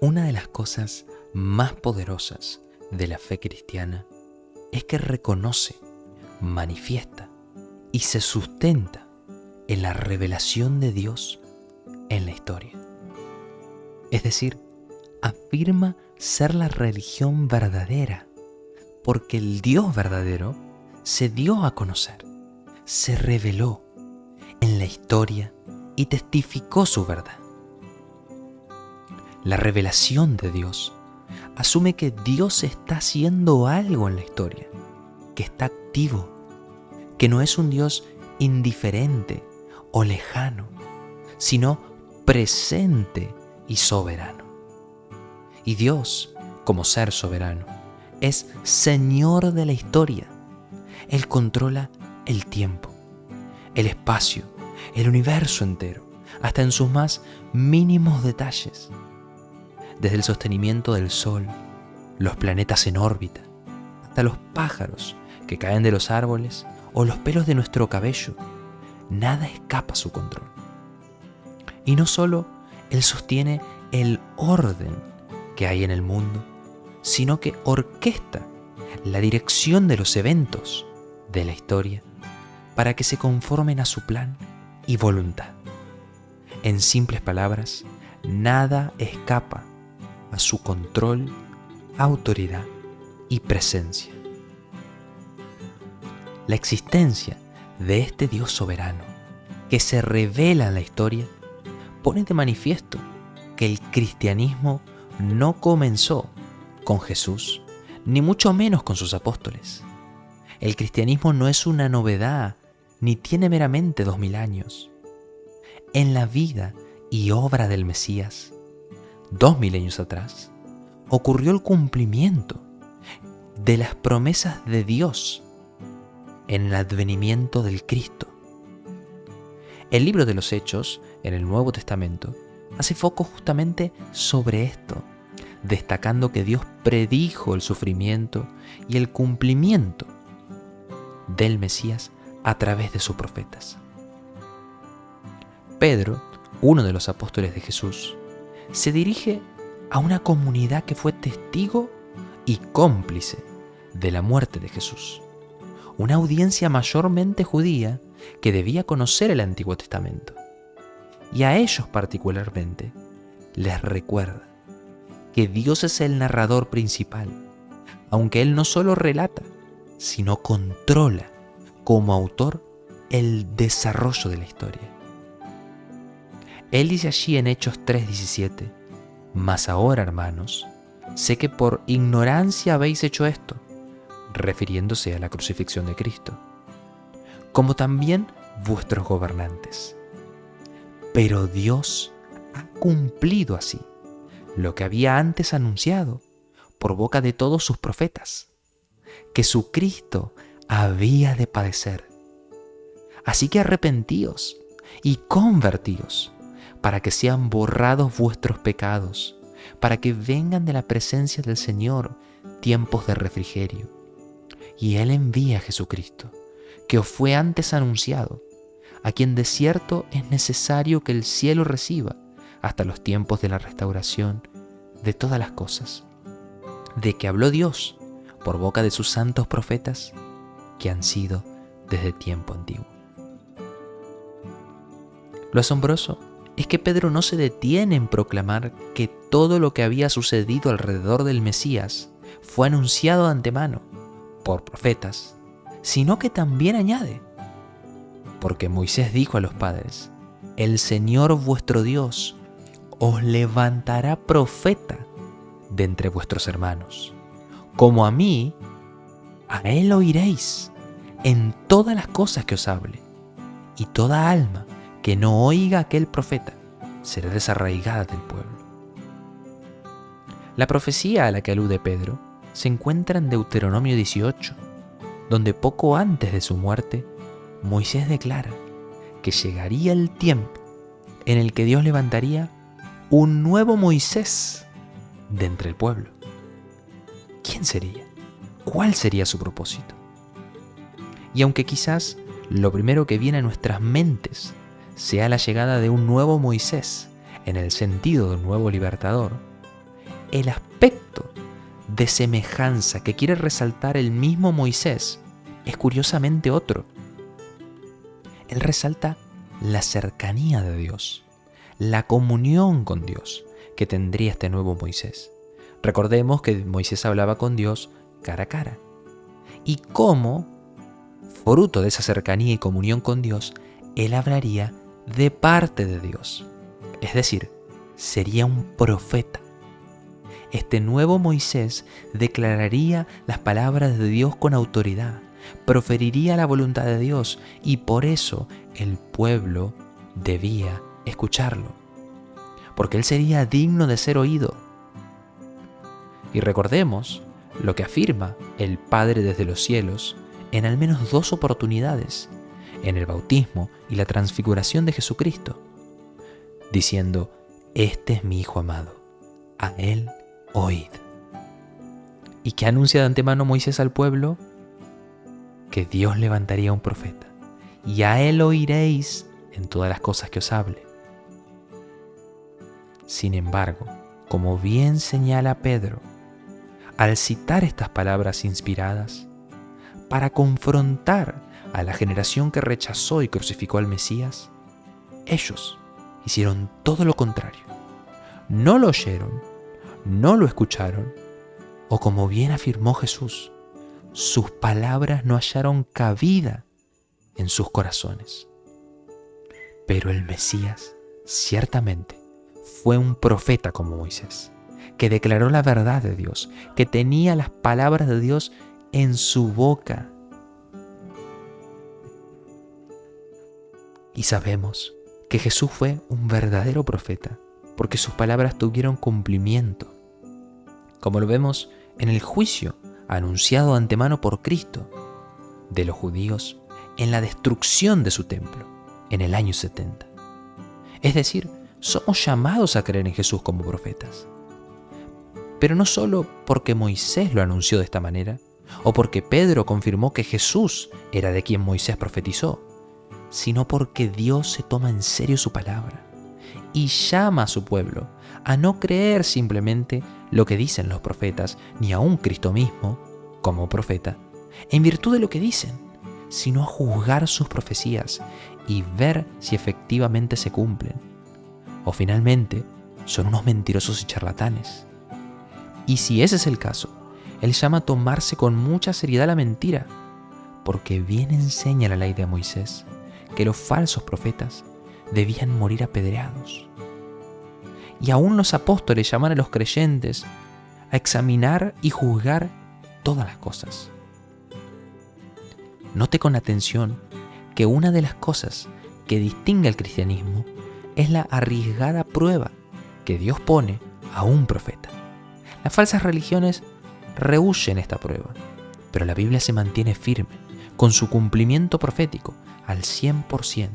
Una de las cosas más poderosas de la fe cristiana es que reconoce, manifiesta y se sustenta en la revelación de Dios en la historia. Es decir, afirma ser la religión verdadera, porque el Dios verdadero se dio a conocer, se reveló en la historia y testificó su verdad. La revelación de Dios asume que Dios está haciendo algo en la historia, que está activo, que no es un Dios indiferente o lejano, sino presente y soberano. Y Dios, como ser soberano, es Señor de la historia. Él controla el tiempo, el espacio, el universo entero, hasta en sus más mínimos detalles. Desde el sostenimiento del Sol, los planetas en órbita, hasta los pájaros que caen de los árboles o los pelos de nuestro cabello, nada escapa a su control. Y no solo Él sostiene el orden que hay en el mundo, sino que orquesta la dirección de los eventos de la historia para que se conformen a su plan y voluntad. En simples palabras, nada escapa a su control, autoridad y presencia. La existencia de este Dios soberano que se revela en la historia pone de manifiesto que el cristianismo no comenzó con Jesús, ni mucho menos con sus apóstoles. El cristianismo no es una novedad, ni tiene meramente 2000 años. En la vida y obra del Mesías, 2000 años atrás, ocurrió el cumplimiento de las promesas de Dios en el advenimiento del Cristo. El libro de los Hechos, en el Nuevo Testamento, hace foco justamente sobre esto, destacando que Dios predijo el sufrimiento y el cumplimiento del Mesías a través de sus profetas. Pedro, uno de los apóstoles de Jesús, se dirige a una comunidad que fue testigo y cómplice de la muerte de Jesús. Una audiencia mayormente judía que debía conocer el Antiguo Testamento. Y a ellos particularmente les recuerda que Dios es el narrador principal, aunque Él no solo relata, sino controla como autor el desarrollo de la historia. Él dice allí en Hechos 3:17, «Mas ahora, hermanos, sé que por ignorancia habéis hecho esto», refiriéndose a la crucifixión de Cristo, «como también vuestros gobernantes. Pero Dios ha cumplido así lo que había antes anunciado por boca de todos sus profetas, que su Cristo había de padecer. Así que arrepentíos y convertíos, para que sean borrados vuestros pecados, para que vengan de la presencia del Señor tiempos de refrigerio. Y Él envía a Jesucristo, que os fue antes anunciado, a quien de cierto es necesario que el cielo reciba hasta los tiempos de la restauración de todas las cosas, de que habló Dios por boca de sus santos profetas, que han sido desde tiempo antiguo». Lo asombroso es que Pedro no se detiene en proclamar que todo lo que había sucedido alrededor del Mesías fue anunciado de antemano por profetas, sino que también añade, porque Moisés dijo a los padres, «El Señor vuestro Dios os levantará profeta de entre vuestros hermanos. Como a mí, a Él oiréis en todas las cosas que os hable, y toda alma que no oiga a aquel profeta será desarraigada del pueblo». La profecía a la que alude Pedro se encuentra en Deuteronomio 18, donde poco antes de su muerte, Moisés declara que llegaría el tiempo en el que Dios levantaría un nuevo Moisés de entre el pueblo. ¿Quién sería? ¿Cuál sería su propósito? Y aunque quizás lo primero que viene a nuestras mentes sea la llegada de un nuevo Moisés, en el sentido de un nuevo libertador, el aspecto de semejanza que quiere resaltar el mismo Moisés es curiosamente otro. Él resalta la cercanía de Dios, la comunión con Dios que tendría este nuevo Moisés. Recordemos que Moisés hablaba con Dios cara a cara. Y cómo, fruto de esa cercanía y comunión con Dios, él hablaría de parte de Dios. Es decir, sería un profeta. Este nuevo Moisés declararía las palabras de Dios con autoridad, proferiría la voluntad de Dios y por eso el pueblo debía escucharlo, porque él sería digno de ser oído. Y recordemos lo que afirma el Padre desde los cielos en al menos 2 oportunidades, en el bautismo y la transfiguración de Jesucristo, diciendo: este es mi Hijo amado, a él oíd. ¿Y qué anuncia de antemano Moisés al pueblo? Que Dios levantaría un profeta, y a él oiréis en todas las cosas que os hable. Sin embargo, como bien señala Pedro, al citar estas palabras inspiradas, para confrontar a la generación que rechazó y crucificó al Mesías, ellos hicieron todo lo contrario. No lo oyeron, no lo escucharon, o como bien afirmó Jesús, sus palabras no hallaron cabida en sus corazones. Pero el Mesías, ciertamente, fue un profeta como Moisés, que declaró la verdad de Dios, que tenía las palabras de Dios en su boca. Y sabemos que Jesús fue un verdadero profeta, porque sus palabras tuvieron cumplimiento, como lo vemos en el juicio anunciado de antemano por Cristo de los judíos en la destrucción de su templo en el año 70. Es decir, somos llamados a creer en Jesús como profetas. Pero no solo porque Moisés lo anunció de esta manera, o porque Pedro confirmó que Jesús era de quien Moisés profetizó, sino porque Dios se toma en serio su palabra y llama a su pueblo a no creer simplemente lo que dicen los profetas, ni aun Cristo mismo, como profeta, en virtud de lo que dicen, sino a juzgar sus profecías y ver si efectivamente se cumplen, o finalmente son unos mentirosos y charlatanes. Y si ese es el caso, Él llama a tomarse con mucha seriedad la mentira, porque bien enseña la ley de Moisés que los falsos profetas debían morir apedreados. Y aún los apóstoles llaman a los creyentes a examinar y juzgar todas las cosas. Note con atención que una de las cosas que distingue al cristianismo es la arriesgada prueba que Dios pone a un profeta. Las falsas religiones rehúyen esta prueba, pero la Biblia se mantiene firme con su cumplimiento profético al 100%.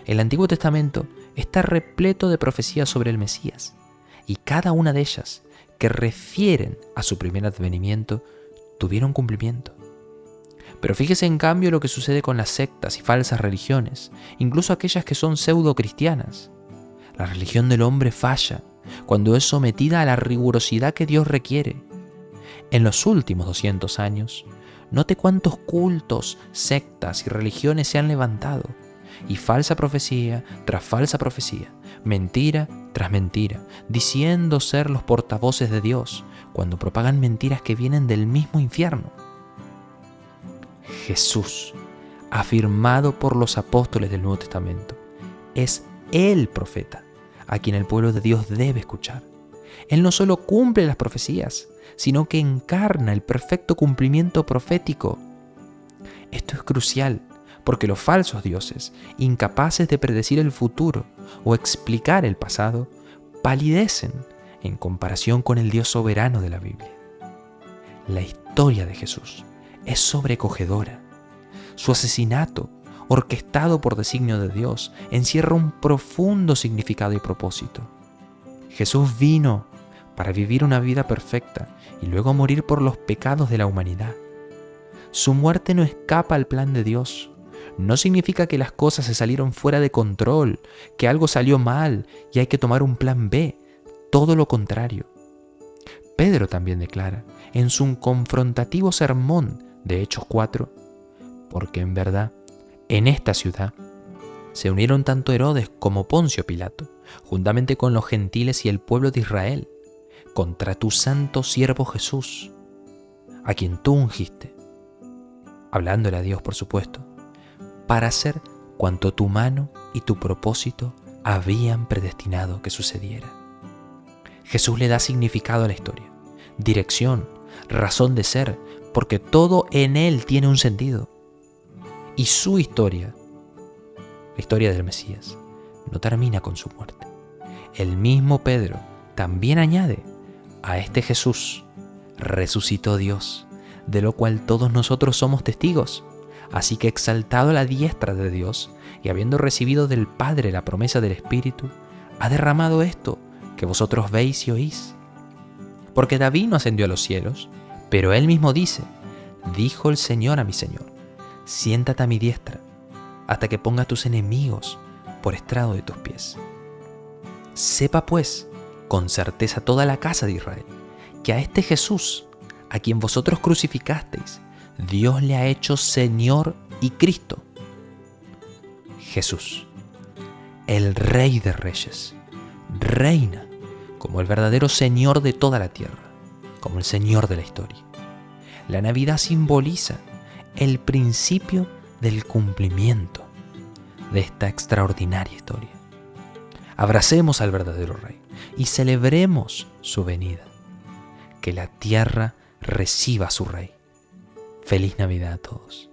El Antiguo Testamento está repleto de profecías sobre el Mesías, y cada una de ellas que refieren a su primer advenimiento tuvieron cumplimiento. Pero fíjese en cambio lo que sucede con las sectas y falsas religiones, incluso aquellas que son pseudo-cristianas. La religión del hombre falla cuando es sometida a la rigurosidad que Dios requiere. En los últimos 200 años, note cuántos cultos, sectas y religiones se han levantado, y falsa profecía tras falsa profecía, mentira tras mentira, diciendo ser los portavoces de Dios, cuando propagan mentiras que vienen del mismo infierno. Jesús, afirmado por los apóstoles del Nuevo Testamento, es el profeta a quien el pueblo de Dios debe escuchar. Él no solo cumple las profecías, sino que encarna el perfecto cumplimiento profético. Esto es crucial, porque los falsos dioses, incapaces de predecir el futuro o explicar el pasado, palidecen en comparación con el Dios soberano de la Biblia. La historia de Jesús es sobrecogedora. Su asesinato, orquestado por designio de Dios, encierra un profundo significado y propósito. Jesús vino para vivir una vida perfecta y luego morir por los pecados de la humanidad. Su muerte no escapa al plan de Dios. No significa que las cosas se salieron fuera de control, que algo salió mal y hay que tomar un plan B. Todo lo contrario. Pedro también declara en su confrontativo sermón de Hechos 4, porque en verdad, en esta ciudad se unieron tanto Herodes como Poncio Pilato, juntamente con los gentiles y el pueblo de Israel, contra tu santo siervo Jesús, a quien tú ungiste, hablándole a Dios por supuesto, para hacer cuanto tu mano y tu propósito habían predestinado que sucediera. Jesús le da significado a la historia, dirección, razón de ser, porque todo en él tiene un sentido. Y su historia, la historia del Mesías, no termina con su muerte. El mismo Pedro también añade: a este Jesús resucitó Dios, de lo cual todos nosotros somos testigos. Así que, exaltado a la diestra de Dios y habiendo recibido del Padre la promesa del Espíritu, ha derramado esto que vosotros veis y oís. Porque David no ascendió a los cielos, pero él mismo dice: dijo el Señor a mi Señor, siéntate a mi diestra, hasta que ponga a tus enemigos por estrado de tus pies. Sepa pues, con certeza toda la casa de Israel, que a este Jesús, a quien vosotros crucificasteis, Dios le ha hecho Señor y Cristo. Jesús, el Rey de Reyes, reina como el verdadero Señor de toda la tierra, como el Señor de la historia. La Navidad simboliza el principio del cumplimiento de esta extraordinaria historia. Abracemos al verdadero Rey y celebremos su venida. Que la tierra reciba a su Rey. Feliz Navidad a todos.